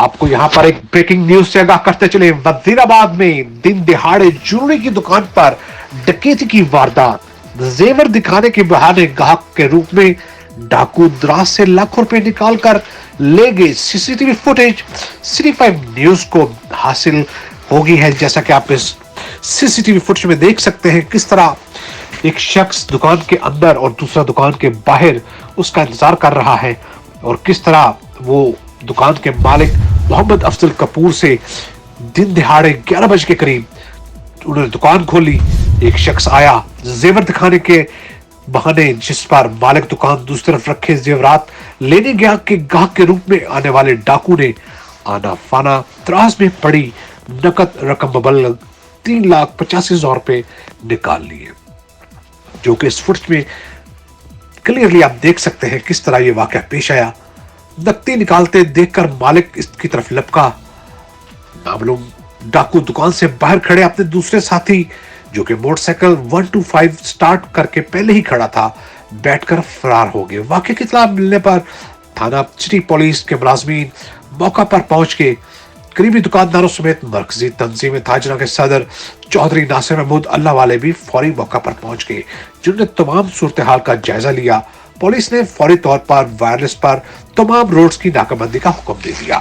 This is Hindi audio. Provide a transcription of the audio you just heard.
आपको यहां पर एक ब्रेकिंग न्यूज से आगाह करते चले। वजीराबाद में दिन दिहाड़े ज्वेलरी की दुकान पर डकैती की वारदात। जेवर दिखाने के बहाने ग्राहक के रूप में डाकू दराज से लाखों रुपए निकालकर ले गए। सीसीटीवी फुटेज सिटी 5 न्यूज को हासिल होगी है। जैसा कि आप इस सीसीटीवी फुटेज में देख सकते हैं किस तरह एक शख्स दुकान के अंदर और दूसरा दुकान के बाहर उसका इंतजार कर रहा है और किस तरह वो दुकान के मालिक मोहम्मद अफजल कपूर से दिन दिहाड़े 11 बजे के करीब उन्होंने दुकान खोली। एक शख्स आया जेवर दिखाने के बहाने, जिस पर मालिक दुकान दूसरी तरफ रखे जेवरात लेने गया कि ग्राहक के रूप में आने वाले डाकू ने आना फाना त्रास में पड़ी नकद रकम बबल 3,85,000 रुपए निकाल लिए, जो कि इस फुटेज में क्लियरली आप देख सकते हैं किस तरह यह वाकया पेश आया। नकदी निकालते देखकर मालिक इसकी तरफ लपका। नामालूम डाकू दुकान से बाहर खड़े अपने दूसरे साथी, जो कि मोटरसाइकिल 125 स्टार्ट करके पहले ही खड़ा था, बैठकर फरार हो गए। वाकये की इत्तला मिलने पर थाना सिटी पुलिस के मुलाजमीन मौका पर पहुंच के करीबी दुकानदारों समेत मरकजी तंजीम ताजना के सदर चौधरी नासिर महमूद अल्लाह वाले भी फौरी मौका पर पहुंच गए, जिन्होंने तमाम सूरत हाल का जायजा लिया। पुलिस ने फौरी तौर पर वायरलेस पर तमाम रोड्स की नाकाबंदी का हुक्म दे दिया।